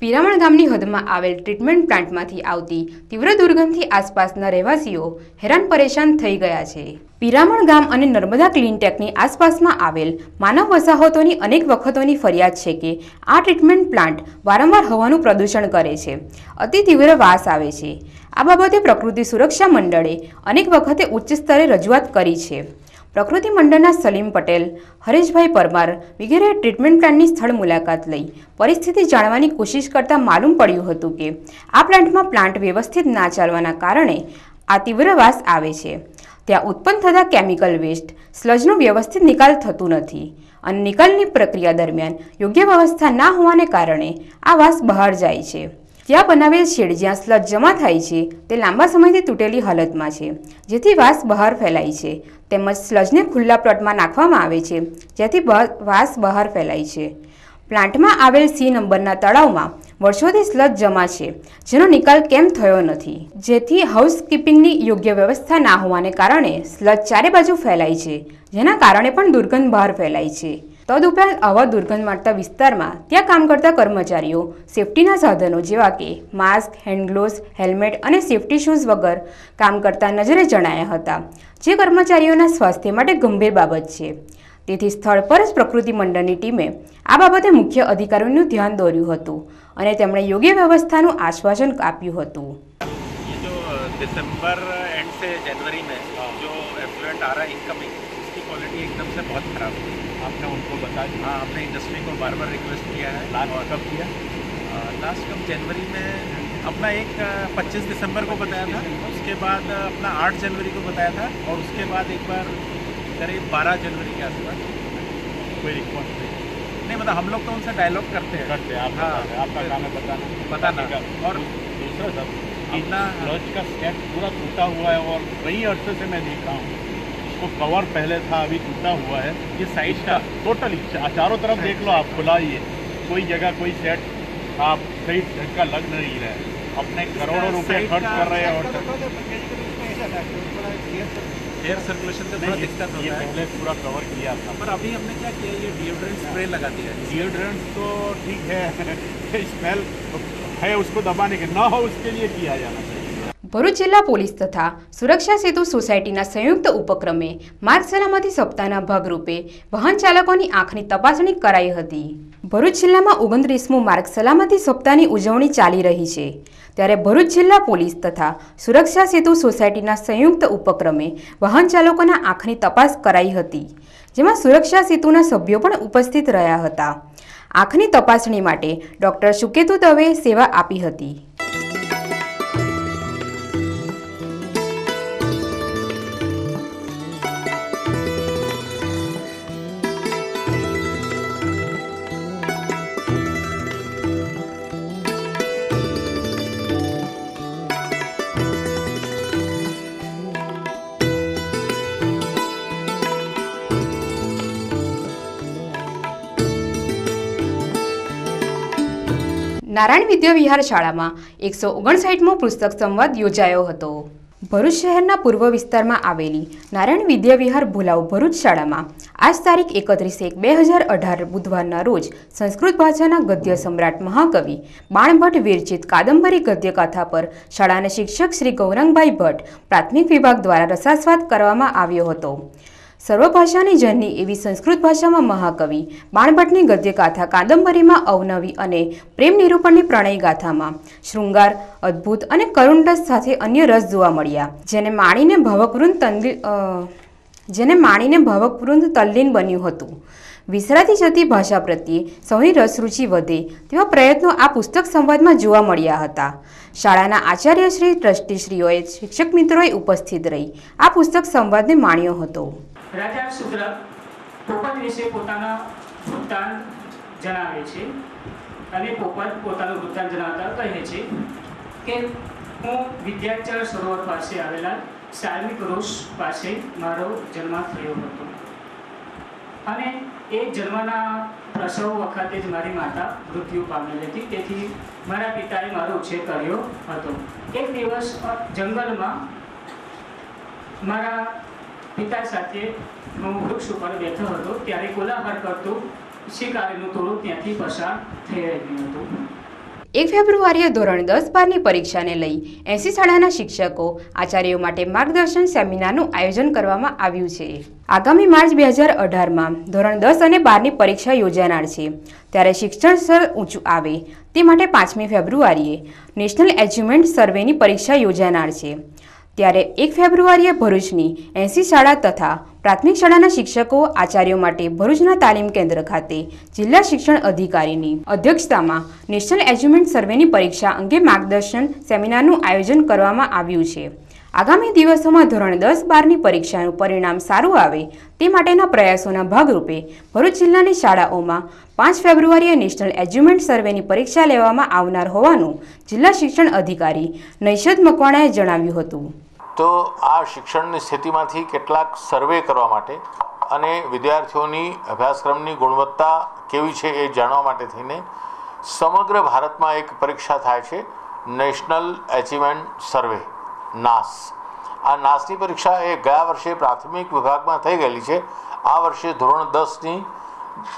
પિરામણ ગામની હદમાં આવેલ ટ્રીટમેન્ટ પ્લાન્ટમાંથી આવતી તીવ્ર દુર્ગંધથી આસપાસના રહેવાસીઓ હેરાન પરેશાન થઈ ગયા છે। પિરામણ ગામ અને નર્મદા ક્લીનટેકની આસપાસમાં આવેલ માનવ વસાહતોની અનેક વખતોની ફરિયાદ છે કે આ ટ્રીટમેન્ટ પ્લાન્ટ વારંવાર હવાનું પ્રદૂષણ કરે છે, અતિ તીવ્ર વાસ આવે છે। આ બાબતે પ્રકૃતિ સુરક્ષા મંડળે અનેક વખતે ઉચ્ચ સ્તરે રજૂઆત કરી છે। પ્રકૃતિ મંડળના સલીમ પટેલ, હરેશભાઈ પરમાર વગેરે ટ્રીટમેન્ટ પ્લાન્ટની સ્થળ મુલાકાત લઈ પરિસ્થિતિ જાણવાની કોશિશ કરતા માલુમ પડ્યું હતું કે આ પ્લાન્ટમાં પ્લાન્ટ વ્યવસ્થિત ના ચાલવાના કારણે આ તીવ્ર વાસ આવે છે। ત્યાં ઉત્પન્ન થતા કેમિકલ વેસ્ટ સ્લજનો વ્યવસ્થિત નિકાલ થતો નથી અને નિકાલની પ્રક્રિયા દરમિયાન યોગ્ય વ્યવસ્થા ના હોવાને કારણે આ વાસ બહાર જાય છે। ત્યાં બનાવેલ શેડ જ્યાં સ્લજ જમા થાય છે તે લાંબા સમયથી તૂટેલી હાલતમાં છે, જેથી વાસ બહાર ફેલાય છે, તેમજ સ્લજને ખુલ્લા પ્લોટમાં નાખવામાં આવે છે, જેથી વાસ બહાર ફેલાય છે। પ્લાન્ટમાં આવેલ C નંબરના તળાવમાં વર્ષોથી સ્લજ જમા છે, જેનો નિકાલ કેમ થયો નથી, જેથી હાઉસકીપિંગની યોગ્ય વ્યવસ્થા ના હોવાને કારણે સ્લજ ચારે બાજુ ફેલાય છે, જેના કારણે પણ દુર્ગંધ બહાર ફેલાય છે। તદુપરાંત આવા દુર્ગંધ મારતા વિસ્તારમાં ત્યાં કામ કરતા કર્મચારીઓ સેફટીના સાધનો જેવા કે માસ્ક, હેન્ડ ગ્લોવ્સ, હેલ્મેટ અને સેફટી શૂઝ વગર કામ કરતા નજરે જણાયા હતા, જે કર્મચારીઓના સ્વાસ્થ્ય માટે ગંભીર બાબત છે। તેથી સ્થળ પર જ પ્રકૃતિ મંડળની ટીમે આ બાબતે મુખ્ય અધિકારીઓનું ધ્યાન દોર્યું હતું અને તેમણે યોગ્ય વ્યવસ્થાનું આશ્વાસન આપ્યું હતું। दिसंबर एंड से जनवरी में जो एफ्लुएंट आ रहा है इनकमिंग, उसकी क्वालिटी एकदम से बहुत ख़राब है। आपने उनको बता दिया? हाँ, हमने इंडस्ट्री को बार बार रिक्वेस्ट किया है। लास्ट कब किया? लास्ट कब जनवरी में अपना एक 25 दिसंबर को बताया था, उसके बाद अपना 8 जनवरी को बताया था और उसके बाद एक बार करीब 12 जनवरी के आसपास। कोई रिस्पॉन्स नहीं, मतलब हम लोग तो उनसे डायलॉग करते हैं। आप हाँ, आपका काम है बताना। और दूसरा सब इतना स्लज का स्केच पूरा टूटा हुआ है और कई अर्से से मैं देख रहा हूँ, इसको कवर पहले था, अभी टूटा हुआ है। ये साइड का टोटली चारों तरफ देख लो आप, खुला ही है, कोई जगह कोई सेट आप सही ढंग का लग नहीं रहा है। अपने करोड़ों रुपए खर्च कर रहे हैं और एयर सर्कुलेशन से थोड़ा दिक्कत होता है। पहले पूरा कवर किया था, पर अभी हमने क्या किया, ये डिओड्रेंट स्प्रे लगा दिया है। डिओड्रेंट तो ठीक है, स्मेल है उसको दबाने के ना हो उसके लिए किया जाना चाहिए। ભરૂચ જિલ્લા પોલીસ તથા સુરક્ષા સેતુ સોસાયટીના સંયુક્ત ઉપક્રમે માર્ગ સલામતી સપ્તાહના ભાગરૂપે વાહન ચાલકોની આંખની તપાસણી કરાઈ હતી। ભરૂચ જિલ્લામાં 29મું માર્ગ સલામતી સપ્તાહની ઉજવણી ચાલી રહી છે, ત્યારે ભરૂચ જિલ્લા પોલીસ તથા સુરક્ષા સેતુ સોસાયટીના સંયુક્ત ઉપક્રમે વાહન ચાલકોના આંખની તપાસ કરાઈ હતી, જેમાં સુરક્ષા સેતુના સભ્યો પણ ઉપસ્થિત રહ્યા હતા। આંખની તપાસણી માટે ડોક્ટર સુકેતુ દવે સેવા આપી હતી। નારાયણ વિદ્યા વિહાર શાળામાં 159મો પુસ્તક સંવાદ યોજાયો હતો। ભરૂચ શહેરના પૂર્વ વિસ્તારમાં આવેલી નારાયણ વિદ્યા વિહાર ભુલાવ ભરૂચ શાળામાં આજ તારીખ 31/1/2018 બુધવારના રોજ સંસ્કૃત ભાષાના ગદ્ય સમ્રાટ મહાકવિ બાણભટ્ટ વિરચિત કાદંબરી ગદ્યકથા પર શાળાના શિક્ષક શ્રી ગૌરંગભાઈ ભટ્ટ પ્રાથમિક વિભાગ દ્વારા રસાસ્વાદ કરવામાં આવ્યો હતો। સર્વભાષાની જનની એવી સંસ્કૃત ભાષામાં મહાકવિ બાણભટ્ટની ગદ્યગાથા કાદંબરીમાં અવનવી અને પ્રેમ નિરૂપણની પ્રણય ગાથામાં શૃંગાર, અદ્ભુત અને કરુણરસ સાથે અન્ય રસ જોવા મળ્યા, જેને માણીને ભાવકવૃંદ તલ્લીન બન્યું હતું। વિસરાતી જતી ભાષા પ્રત્યે સૌની રસરૂચિ વધે તેવા પ્રયત્નો આ પુસ્તક સંવાદમાં જોવા મળ્યા હતા। શાળાના આચાર્યશ્રી, ટ્રસ્ટીશ્રીઓએ, શિક્ષક મિત્રોએ ઉપસ્થિત રહી આ પુસ્તક સંવાદને માણ્યો હતો। રાજા શુદ્ર પોપટ વિશે પોતાના વૃત્તાંત જણાવે છે અને પોપટ પોતાનું વૃત્તાંત જણાવતા કહે છે કે હું વિદ્યાચલ સરોવર પાસે આવેલા સાર્મિક ઋષ પાસે મારો જન્મ થયો હતો અને એ જન્મના પ્રસવ વખતે જ મારી માતા મૃત્યુ પામેલી હતી, તેથી મારા પિતાએ મારો ઉછેર કર્યો હતો। એક દિવસ જંગલમાં મારા પિતા સાથે હું વૃક્ષ ઉપર બેઠો હતો, ત્યારે કોલાહલ કરતું શિકારીનું ટોળું ત્યાંથી પસાર થઈ રહ્યું હતું। 1 ફેબ્રુઆરીએ ધોરણ 10-12ની પરીક્ષાને લઈ 80 શાળાના શિક્ષકો આચાર્યો માટે માર્ગદર્શન સેમિનારનું આયોજન કરવામાં આવ્યું છે। આગામી માર્ચ 2018માં ધોરણ 10 અને 12ની પરીક્ષા યોજાનાર છે, ત્યારે શિક્ષણ સ્તર ઊંચું આવે તે માટે 5મી ફેબ્રુઆરીએ નેશનલ એચિવમેન્ટ સર્વેની પરીક્ષા યોજાનાર છે। ત્યારે 1 ફેબ્રુઆરીએ ભરૂચની 80 શાળા તથા પ્રાથમિક શાળાના શિક્ષકો આચાર્યો માટે ભરૂચના તાલીમ કેન્દ્ર ખાતે જિલ્લા શિક્ષણ અધિકારીની અધ્યક્ષતામાં નેશનલ એચિવમેન્ટ સર્વેની પરીક્ષા અંગે માર્ગદર્શન સેમિનારનું આયોજન કરવામાં આવ્યું છે। આગામી દિવસોમાં ધોરણ 10-12ની પરીક્ષાનું પરિણામ સારું આવે તે માટેના પ્રયાસોના ભાગરૂપે ભરૂચ જિલ્લાની શાળાઓમાં 5 ફેબ્રુઆરીએ નેશનલ એચિવમેન્ટ સર્વેની પરીક્ષા લેવામાં આવનાર હોવાનું જિલ્લા શિક્ષણ અધિકારી નૈશદ મકવાણાએ જણાવ્યું હતું। તો આ શિક્ષણની સ્થિતિમાંથી કેટલાક સર્વે કરવા માટે અને વિદ્યાર્થીઓની અભ્યાસક્રમની ગુણવત્તા કેવી છે એ જાણવા માટે થઈને સમગ્ર ભારતમાં એક પરીક્ષા થાય છે, નેશનલ એચિવમેન્ટ સર્વે નાસ। આ નાસની પરીક્ષા એ ગયા વર્ષે પ્રાથમિક વિભાગમાં થઈ ગયેલી છે। આ વર્ષે ધોરણ 10ની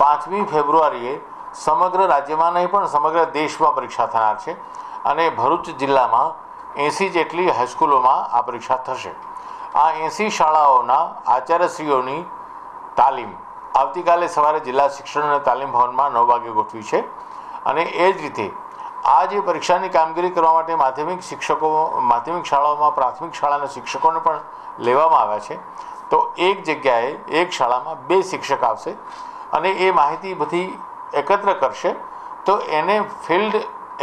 5મી ફેબ્રુઆરીએ સમગ્ર રાજ્યમાં નહીં પણ સમગ્ર દેશમાં પરીક્ષા થનાર છે અને ભરૂચ જિલ્લામાં 80 જેટલી હાઈસ્કૂલોમાં આ પરીક્ષા થશે। આ 80 શાળાઓના આચાર્યશ્રીઓની તાલીમ આવતીકાલે સવારે જિલ્લા શિક્ષણ અને તાલીમ ભવનમાં 9 વાગે ગોઠવી છે અને એ જ રીતે આ જે પરીક્ષાની કામગીરી કરવા માટે માધ્યમિક શાળાઓમાં પ્રાથમિક શાળાના શિક્ષકોને પણ લેવામાં આવ્યા છે। તો એક જગ્યાએ એક શાળામાં 2 શિક્ષક આવશે અને એ માહિતી બધી એકત્ર કરશે, તો એને ફિલ્ડ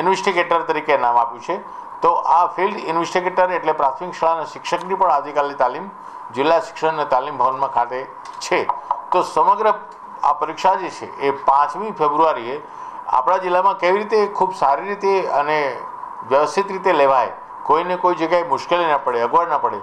ઇન્વેસ્ટિગેટર તરીકે નામ આપ્યું છે। તો આ ફિલ્ડ ઇન્વેસ્ટિગેટર એટલે પ્રાથમિક શાળાના શિક્ષકની પણ આવતીકાલે તાલીમ જિલ્લા શિક્ષણ અને તાલીમ ભવનમાં ખાતે છે। તો સમગ્ર આ પરીક્ષા જે છે એ 5મી ફેબ્રુઆરીએ આપણા જિલ્લામાં કેવી રીતે ખૂબ સારી રીતે અને વ્યવસ્થિત રીતે લેવાય, કોઈને કોઈ જગ્યાએ મુશ્કેલી ન પડે, અગવડ ન પડે,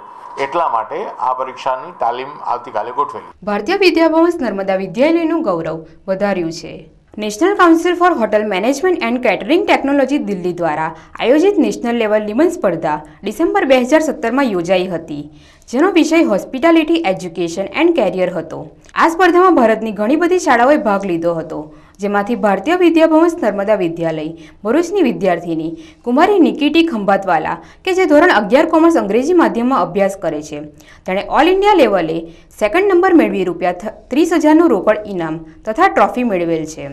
એટલા માટે આ પરીક્ષાની તાલીમ આવતીકાલે ગોઠવેલી। ભારતીય વિદ્યાભવન નર્મદા વિદ્યાલયનું ગૌરવ વધાર્યું છે। National council four hotel management and catering technology Delhi દ્વારા આયોજિત નેશનલ લેવલ નિબંધ સ્પર્ધા ડિસેમ્બર 2017માં યોજાઈ હતી, જેનો વિષય હોસ્પિટાલિટી એજ્યુકેશન એન્ડ કેરિયર હતો। આ સ્પર્ધામાં ભારતની ઘણી બધી શાળાઓએ ભાગ લીધો હતો, જેમાંથી ભારતીય વિદ્યાભવન નર્મદા વિદ્યાલય ભરૂચની વિદ્યાર્થીની કુમારી નિકિટી ખંભાતવાલા કે જે ધોરણ 11 કોમર્સ અંગ્રેજી માધ્યમમાં અભ્યાસ કરે છે, તેણે ઓલ ઇન્ડિયા લેવલે 2nd નંબર મેળવી ₹30,000નું રોકડ ઇનામ તથા ટ્રોફી મેળવેલ છે।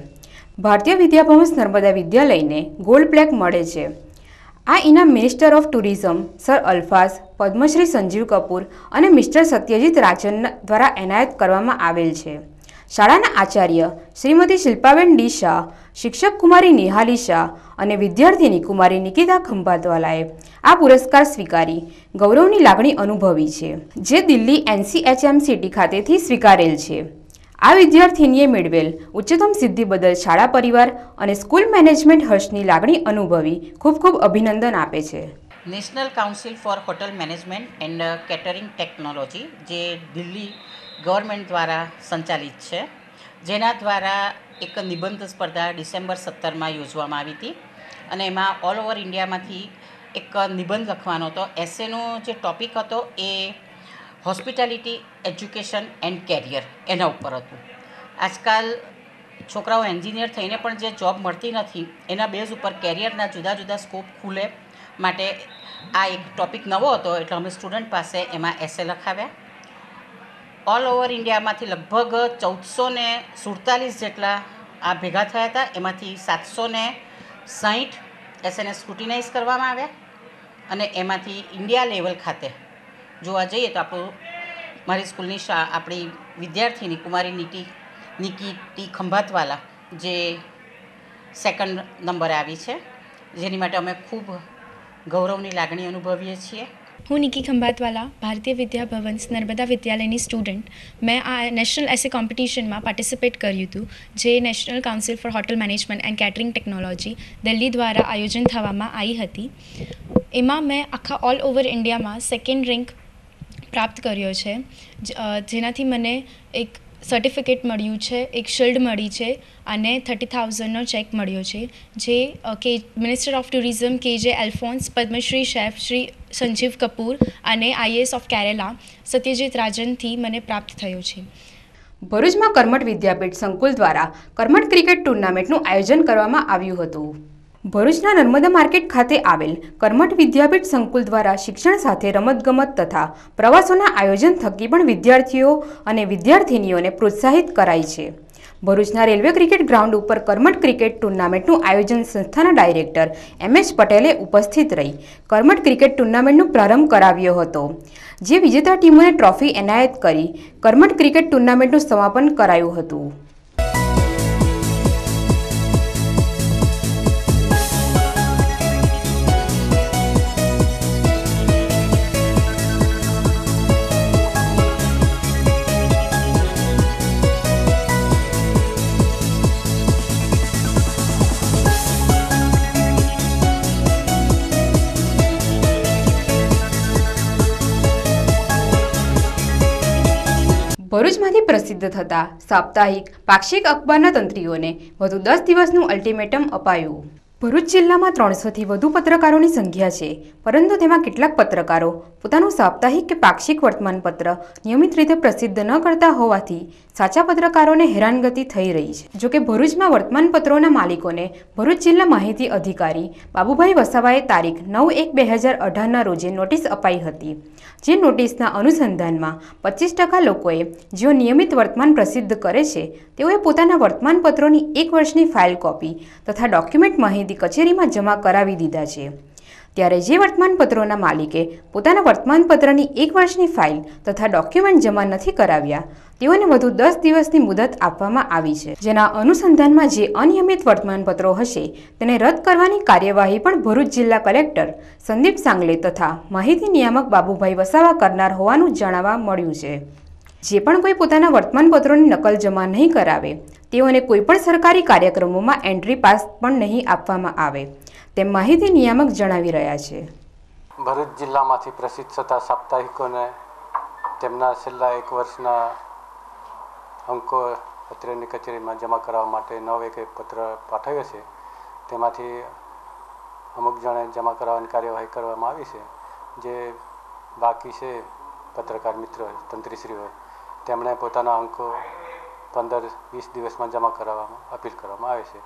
ભારતીય વિદ્યાભવન નર્મદા વિદ્યાલયને ગોલ્ડ પ્લેક મળે છે। આ ઇનામ minister of tourism sir Alphons, Padmashri Sanjeev Kapoor અને મિસ્ટર સત્યજીત રાજન દ્વારા એનાયત કરવામાં આવેલ છે। શાળાના આચાર્ય શ્રીમતી શિલ્પાબેન ડી શાહ, શિક્ષક કુમારી નિહાલી શાહ અને વિદ્યાર્થીની કુમારી નિકિતા ખંભાતવાલાએ આ પુરસ્કાર સ્વીકારી ગૌરવની લાગણી અનુભવી છે, જે દિલ્હી NCHMCT ખાતેથી સ્વીકારેલ છે। આ વિદ્યાર્થીનીએ મેળવેલ ઉચ્ચતમ સિદ્ધિ બદલ શાળા પરિવાર અને સ્કૂલ મેનેજમેન્ટ હર્ષની લાગણી અનુભવી ખૂબ ખૂબ અભિનંદન આપે છે। National council four hotel management and catering technology જે દિલ્હી ગવર્મેન્ટ દ્વારા સંચાલિત છે, જેના દ્વારા એક નિબંધ સ્પર્ધા ડિસેમ્બર 17માં યોજવામાં આવી હતી અને એમાં ઓલ ઓવર ઇન્ડિયામાંથી એક નિબંધ લખવાનો હતો। એસેનો જે ટૉપિક હતો એ હોસ્પિટાલિટી એજ્યુકેશન એન્ડ કેરિયર એના ઉપર હતું। આજકાલ છોકરાઓ એન્જિનિયર થઈને પણ જે જોબ મળતી નથી, એના બેઝ ઉપર કેરિયરના જુદા જુદા સ્કોપ ખુલે માટે આ એક ટૉપિક નવો હતો, એટલે અમે સ્ટુડન્ટ પાસે એમાં એસે લખાવ્યા। ઓલ ઓવર ઇન્ડિયામાંથી લગભગ 1447 જેટલા આ ભેગા થયા હતા, એમાંથી 760 એસેને સ્ક્રુટિનાઇઝ કરવામાં આવ્યા અને એમાંથી ઇન્ડિયા લેવલ ખાતે જોવા જઈએ તો મારી સ્કૂલની આપણી વિદ્યાર્થીની કુમારી નિકિટી ખંભાતવાલા જે 2nd નંબરે આવી છે, જેની માટે અમે ખૂબ ગૌરવની લાગણી અનુભવીએ છીએ। હું નિકી ખંભાતવાલા, ભારતીય વિદ્યાભવન નર્મદા વિદ્યાલયની સ્ટુડન્ટ। મેં આ નેશનલ એસે કોમ્પિટિશનમાં પાર્ટિસિપેટ કર્યું હતું, જે national council four hotel management and catering technology Delhi દ્વારા આયોજન થવામાં આવી હતી। એમાં મેં આખા ઓલ ઓવર ઇન્ડિયામાં 2nd રેન્ક પ્રાપ્ત કર્યો છે, જેનાથી મને એક સર્ટિફિકેટ મળ્યું છે, એક શિલ્ડ મળી છે અને 30,000નો ચેક મળ્યો છે, જે minister of tourism KJ Alphons, Padmashri chef Shri Sanjeev Kapoor અને IAS ઓફ કેરેલા સત્યજીત રાજનથી મને પ્રાપ્ત થયો છે। ભરૂચમાં કરમટ વિદ્યાપીઠ સંકુલ દ્વારા કરમટ ક્રિકેટ ટુર્નામેન્ટનું આયોજન કરવામાં આવ્યું હતું। ભરૂચના નર્મદા માર્કેટ ખાતે આવેલ કર્મઠ વિદ્યાપીઠ સંકુલ દ્વારા શિક્ષણ સાથે રમતગમત તથા પ્રવાસોના આયોજન થકી પણ વિદ્યાર્થીઓ અને વિદ્યાર્થિનીઓને પ્રોત્સાહિત કરાય છે. ભરૂચના રેલવે ક્રિકેટ ગ્રાઉન્ડ ઉપર કર્મઠ ક્રિકેટ ટુર્નામેન્ટનું આયોજન સંસ્થાના ડાયરેક્ટર MS પટેલે ઉપસ્થિત રહી કર્મઠ ક્રિકેટ ટુર્નામેન્ટનો પ્રારંભ કરાવ્યો હતો, જે વિજેતા ટીમોને ટ્રોફી એનાયત કરી કર્મઠ ક્રિકેટ ટુર્નામેન્ટનું સમાપન કરાયું હતું. ભરૂચમાંથી પ્રસિદ્ધ થતા સાપ્તાહિક પાક્ષિક અખબારના તંત્રીઓને વધુ 10 દિવસનું અલ્ટિમેટમ અપાયું. ભરૂચ જિલ્લામાં 300થી વધુ પત્રકારોની સંખ્યા છે, પરંતુ તેમાં કેટલાક પત્રકારો પોતાનું સાપ્તાહિક કે પાક્ષિક વર્તમાનપત્ર નિયમિત રીતે પ્રસિદ્ધ ન કરતા હોવાથી સાચા પત્રકારોને હેરાનગતિ થઈ રહી છે. જોકે ભરૂચમાં વર્તમાનપત્રોના માલિકોને ભરૂચ જિલ્લા માહિતી અધિકારી બાબુભાઈ વસાવાએ તારીખ 9/1/2018ના રોજે નોટિસ અપાઈ હતી. જે નોટિસના અનુસંધાનમાં 25% લોકોએ જેઓ નિયમિત વર્તમાન પ્રસિદ્ધ કરે છે તેઓએ પોતાના વર્તમાનપત્રોની 1 વર્ષની ફાઇલ કોપી તથા ડોક્યુમેન્ટ માહિતી કચેરીમાં જમા કરાવી દીધા છે. ત્યારે જે વર્તમાનપત્રોના માલિકે પોતાના વર્તમાનપત્રની 1 વર્ષની ફાઇલ તથા ડોક્યુમેન્ટ જમા નથી કરાવ્યા તેઓને વધુ 10 દિવસની મુદત આપવામાં આવી છે. જેના અનુસંધાનમાં જે અનિયમિત વર્તમાનપત્રો હશે તેને રદ કરવાની કાર્યવાહી પણ ભરૂચ જિલ્લા કલેક્ટર સંદીપ સાંગલે તથા માહિતી નિયામક બાબુભાઈ વસાવા કરનાર હોવાનું જાણવા મળ્યું છે. જે પણ કોઈ પોતાના વર્તમાનપત્રોની નકલ જમા નહીં કરાવે તેઓને કોઈપણ સરકારી કાર્યક્રમોમાં એન્ટ્રી પાસ પણ નહીં આપવામાં આવે તેમ માહિતી નિયામક જણાવી રહ્યા છે. ભરૂચ જિલ્લામાંથી પ્રસિદ્ધ થતા સાપ્તાહિકોને તેમના છેલ્લા 1 વર્ષના અંકો પત્રની કચેરીમાં જમા કરાવવા માટે 9/1 પત્ર પાઠવ્યો છે. તેમાંથી અમુક જણે જમા કરાવવાની કાર્યવાહી કરવામાં આવી છે. જે બાકી છે પત્રકાર મિત્રો તંત્રીશ્રીઓ તેમણે પોતાના અંકો 15-20 દિવસમાં જમા કરાવવામાં અપીલ કરવામાં આવે છે.